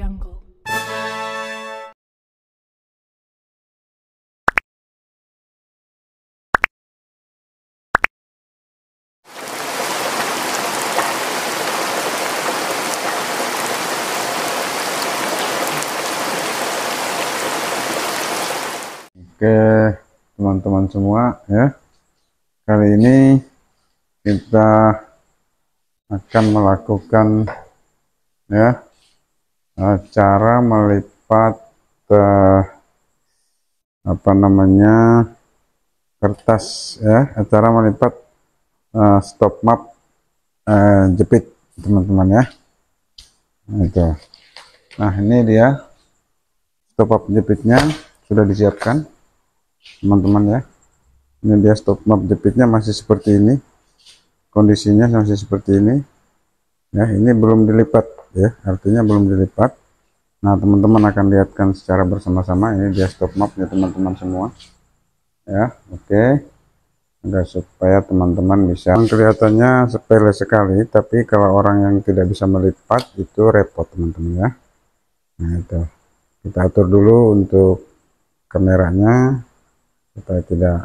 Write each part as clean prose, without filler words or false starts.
Jungle. Oke, teman-teman semua ya. Kali ini kita akan melakukan ya cara melipat apa namanya kertas ya, cara melipat stop map jepit teman-teman ya. Nah, itu. Nah, ini dia stop map jepitnya sudah disiapkan teman-teman ya. Ini dia stop map jepitnya masih seperti ini, kondisinya masih seperti ini ya. Ini belum dilipat ya, artinya belum dilipat. Nah, teman-teman akan lihatkan secara bersama-sama. Ini dia stop mapnya teman-teman semua ya. Oke, agar supaya teman-teman bisa, kelihatannya sepele sekali, tapi kalau orang yang tidak bisa melipat itu repot teman-teman ya. Nah, itu kita atur dulu untuk kameranya supaya tidak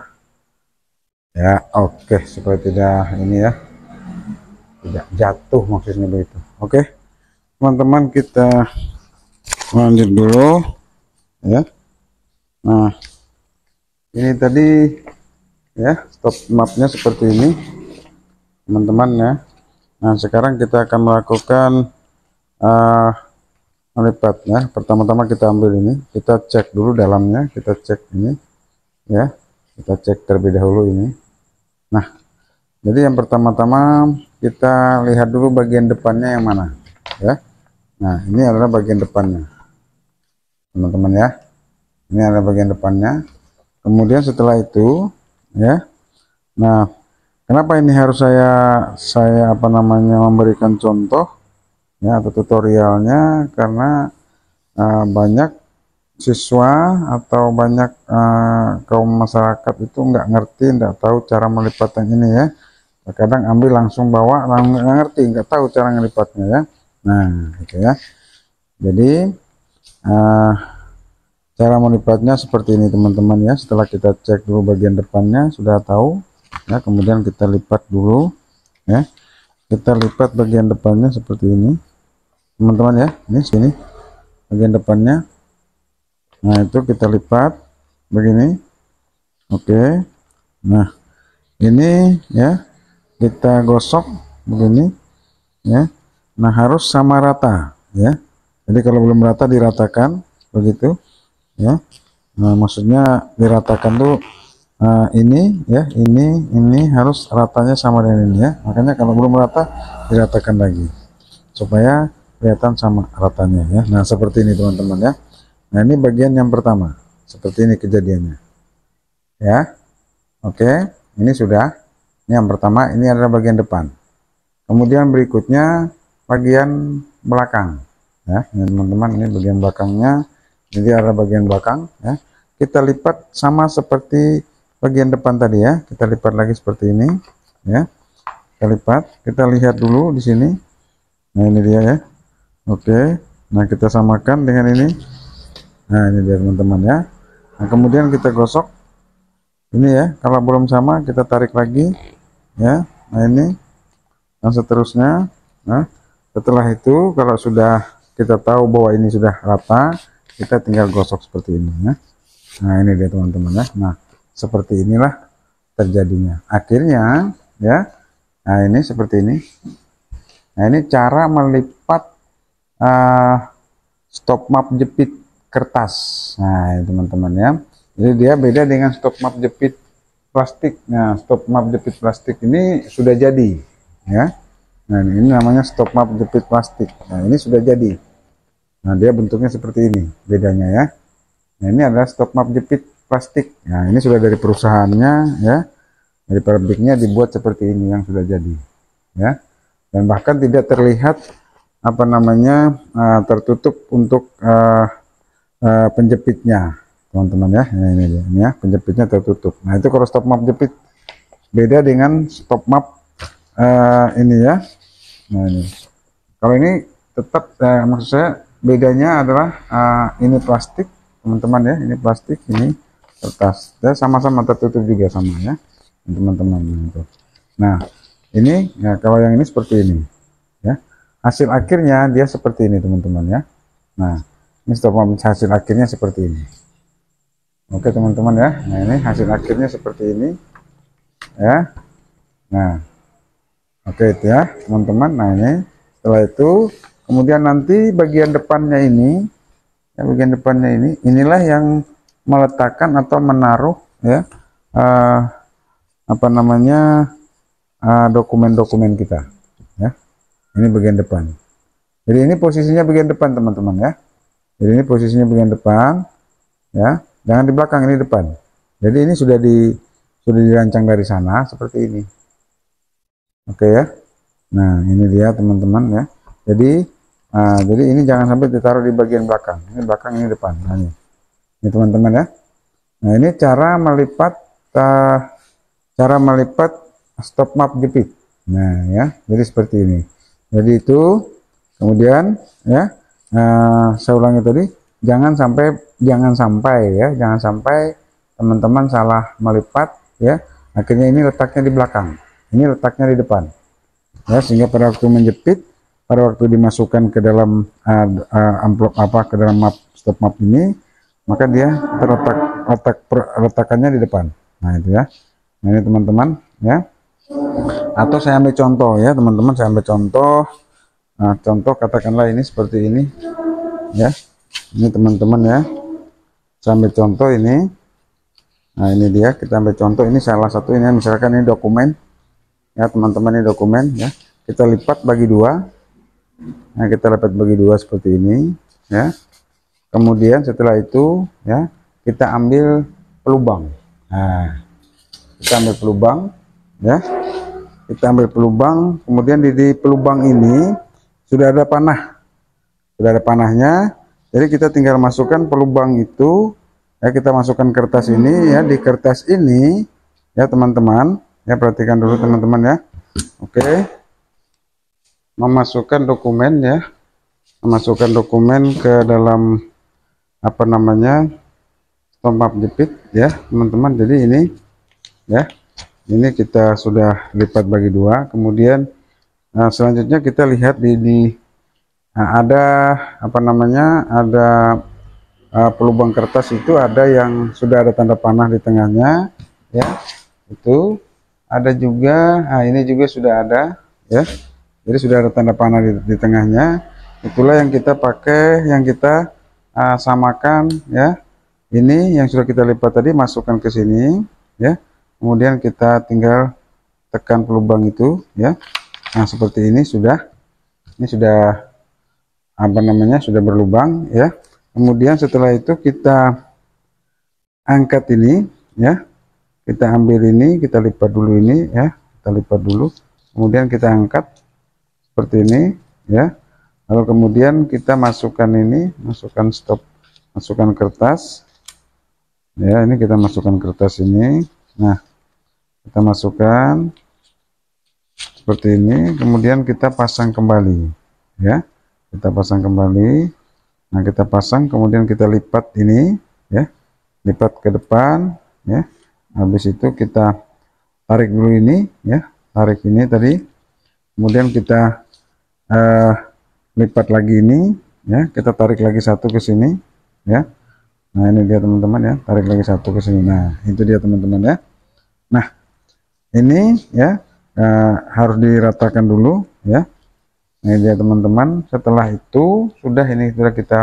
ya, oke, supaya tidak ini ya, tidak jatuh maksudnya begitu. Oke teman-teman, kita lanjut dulu ya. Nah, ini tadi ya stop mapnya seperti ini teman-teman ya. Nah, sekarang kita akan melakukan melipat ya. Pertama-tama kita ambil ini, kita cek dulu dalamnya, kita cek ini ya, kita cek terlebih dahulu ini. Nah, jadi yang pertama-tama kita lihat dulu bagian depannya yang mana ya. Nah, ini adalah bagian depannya teman-teman ya. Ini adalah bagian depannya. Kemudian setelah itu ya, nah, kenapa ini harus saya apa namanya memberikan contoh ya atau tutorialnya, karena banyak siswa atau banyak kaum masyarakat itu nggak ngerti, nggak tahu cara melipat yang ini ya. Terkadang ambil langsung bawa, nggak ngerti, nggak tahu cara ngelipatnya ya. Nah, gitu ya. Jadi cara melipatnya seperti ini teman-teman ya. Setelah kita cek dulu bagian depannya sudah tahu ya, kemudian kita lipat dulu ya. Kita lipat bagian depannya seperti ini teman-teman ya. Ini sini bagian depannya. Nah, itu kita lipat begini. Oke, nah ini ya kita gosok begini ya. Nah, harus sama rata ya. Jadi kalau belum rata diratakan begitu ya. Nah, maksudnya diratakan tuh ini ya, ini harus ratanya sama dengan ini ya. Makanya kalau belum rata diratakan lagi supaya kelihatan sama ratanya ya. Nah, seperti ini teman-teman ya. Nah, ini bagian yang pertama, seperti ini kejadiannya ya. Oke, ini sudah, ini yang pertama, ini adalah bagian depan. Kemudian berikutnya bagian belakang ya. Ini teman-teman, ini bagian belakangnya. Jadi ada bagian belakang ya, kita lipat sama seperti bagian depan tadi ya. Kita lipat lagi seperti ini ya. Kita lipat, kita lihat dulu di sini. Nah, ini dia ya. Oke, nah kita samakan dengan ini. Nah, ini dia teman-teman ya. Nah, kemudian kita gosok ini ya. Kalau belum sama kita tarik lagi ya. Nah, ini dan seterusnya. Nah, setelah itu kalau sudah kita tahu bahwa ini sudah rata, kita tinggal gosok seperti ini ya. Nah, ini dia teman-teman ya. Nah, seperti inilah terjadinya akhirnya ya. Nah, ini seperti ini. Nah, ini cara melipat stop map jepit kertas. Nah, teman-teman ya. Jadi dia beda dengan stop map jepit plastik. Nah, stop map jepit plastik ini sudah jadi ya. Nah, ini namanya stop map jepit plastik. Nah, ini sudah jadi. Nah, dia bentuknya seperti ini bedanya ya. Nah, ini adalah stop map jepit plastik. Nah, ini sudah dari perusahaannya ya, dari pabriknya dibuat seperti ini yang sudah jadi ya. Dan bahkan tidak terlihat apa namanya tertutup untuk penjepitnya teman-teman ya. Nah, ini dia ini ya, penjepitnya tertutup. Nah, itu kalau stop map jepit. Beda dengan stop map ini ya. Nah, ini kalau ini tetap maksud saya bedanya adalah ini plastik teman-teman ya, ini plastik, ini kertas, dan sama-sama tertutup juga sama ya teman-teman. Nah ini ya, kalau yang ini seperti ini ya, hasil akhirnya dia seperti ini teman-teman ya. Nah ini stop map hasil akhirnya seperti ini. Oke teman-teman ya, nah ini hasil akhirnya seperti ini ya. Nah oke itu ya teman-teman. Nah ini setelah itu kemudian nanti bagian depannya ini ya, bagian depannya ini inilah yang meletakkan atau menaruh ya apa namanya dokumen-dokumen kita ya. Ini bagian depan, jadi ini posisinya bagian depan teman-teman ya. Jadi ini posisinya bagian depan ya, jangan di belakang, ini depan. Jadi ini sudah dirancang dari sana seperti ini. Oke ya. Nah ini dia teman-teman ya. Jadi ini jangan sampai ditaruh di bagian belakang. Ini belakang, ini depan. Nah ini teman-teman ya. Nah ini cara melipat stop map jepit. Nah ya, jadi seperti ini. Jadi itu kemudian ya, saya ulangi tadi, jangan sampai teman-teman salah melipat ya. Akhirnya ini letaknya di belakang, ini letaknya di depan ya, sehingga pada waktu menjepit, pada waktu dimasukkan ke dalam amplop ke dalam map stop map ini, maka dia letakannya di depan. Nah itu ya. Nah ini teman-teman ya. Atau saya ambil contoh ya teman-teman, saya ambil contoh. Nah contoh katakanlah ini seperti ini ya. Ini teman-teman ya, saya ambil contoh ini. Nah ini dia, kita ambil contoh ini salah satu ini, misalkan ini dokumen ya teman-teman, ini dokumen ya, kita lipat bagi dua. Nah kita lipat bagi dua seperti ini ya. Kemudian setelah itu ya, kita ambil pelubang. Nah kita ambil pelubang ya, kita ambil pelubang. Kemudian di pelubang ini sudah ada panah, sudah ada panahnya. Jadi kita tinggal masukkan pelubang itu ya, kita masukkan kertas ini ya, di kertas ini ya teman-teman ya, perhatikan dulu teman-teman ya. Oke, memasukkan dokumen ya, memasukkan dokumen ke dalam apa namanya stop map jepit ya teman-teman. Jadi ini ya, ini kita sudah lipat bagi dua. Kemudian selanjutnya kita lihat ada apa namanya, ada pelubang kertas itu ada yang sudah ada tanda panah di tengahnya ya, itu ada juga. Nah ini juga sudah ada ya, jadi sudah ada tanda panah di tengahnya. Itulah yang kita pakai, yang kita samakan ya. Ini yang sudah kita lipat tadi, masukkan ke sini ya, kemudian kita tinggal tekan pelubang itu ya. Nah seperti ini sudah apa namanya, sudah berlubang ya. Kemudian setelah itu kita angkat ini ya, kita ambil ini, kita lipat dulu ini ya, kita lipat dulu, kemudian kita angkat seperti ini ya. Lalu kemudian kita masukkan ini, masukkan kertas ya, ini kita masukkan kertas ini. Nah kita masukkan seperti ini, kemudian kita pasang kembali ya, kita pasang kembali. Nah kita pasang, kemudian kita lipat ini ya, lipat ke depan ya. Habis itu kita tarik dulu ini ya, tarik ini tadi, kemudian kita lipat lagi ini ya, kita tarik lagi satu ke sini ya. Nah ini dia teman-teman ya, tarik lagi satu ke sini. Nah itu dia teman-teman ya. Nah ini ya harus diratakan dulu ya. Ini dia teman-teman. Setelah itu ini sudah kita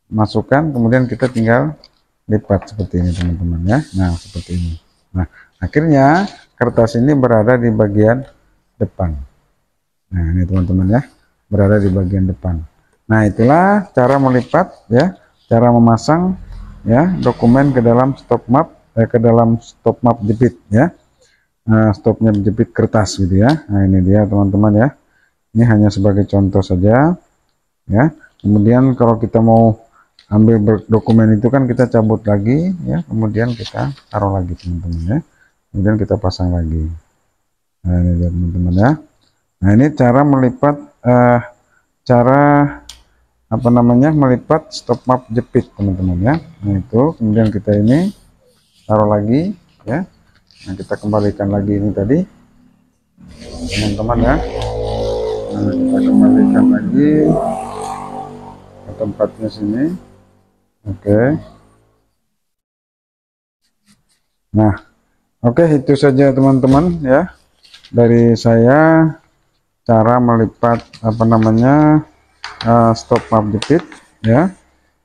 masukkan, kemudian kita tinggal lipat seperti ini teman-teman ya. Nah seperti ini. Nah akhirnya kertas ini berada di bagian depan. Nah ini teman-teman ya, berada di bagian depan. Nah itulah cara melipat ya, cara memasang ya dokumen ke dalam stop map jepit ya. Stopnya jepit kertas gitu ya. Nah ini dia teman-teman ya, ini hanya sebagai contoh saja ya. Kemudian kalau kita mau ambil dokumen itu kan kita cabut lagi ya, kemudian kita taruh lagi teman-teman ya, kemudian kita pasang lagi. Nah ini dia teman-teman ya. Nah ini cara melipat, cara apa namanya, melipat stop map jepit teman-teman ya. Nah itu kemudian kita ini taruh lagi ya. Nah kita kembalikan lagi ini tadi teman-teman ya. Nah kita kembalikan lagi ke tempatnya sini. Oke. Nah oke, itu saja teman-teman ya dari saya, cara melipat apa namanya, stop map jepit ya,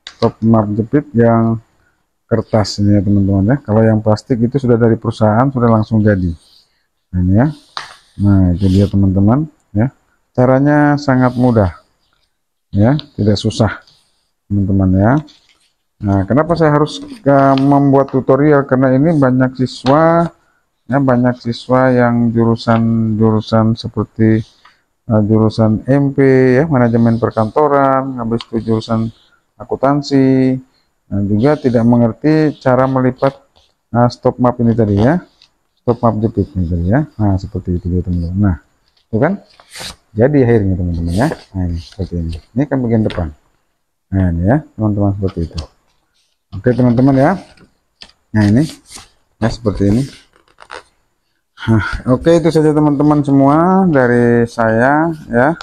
stop map jepit yang kertas ini ya teman-teman ya. Kalau yang plastik itu sudah dari perusahaan, sudah langsung jadi. Nah, ini ya. Nah itu dia teman-teman ya, caranya sangat mudah ya, tidak susah teman-teman ya. Nah kenapa saya harus membuat tutorial, karena ini banyak siswa ya, banyak siswa yang jurusan seperti jurusan MP ya, manajemen perkantoran, habis itu jurusan akuntansi, nah juga tidak mengerti cara melipat stop map ini tadi ya, stop map jepit ini tadi ya. Nah seperti itu dia teman-teman. Nah itu kan jadi akhirnya teman-teman ya. Nah ini seperti ini kan bagian depan. Nah ini ya teman-teman, seperti itu. Oke teman-teman ya, nah ini ya seperti ini. Oke, itu saja teman-teman semua dari saya ya,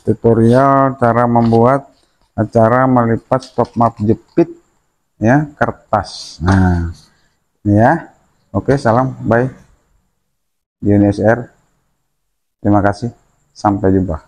tutorial cara membuat cara melipat stop map jepit ya, kertas. Nah ini ya. Oke, salam, bye di UniSR. Terima kasih, sampai jumpa.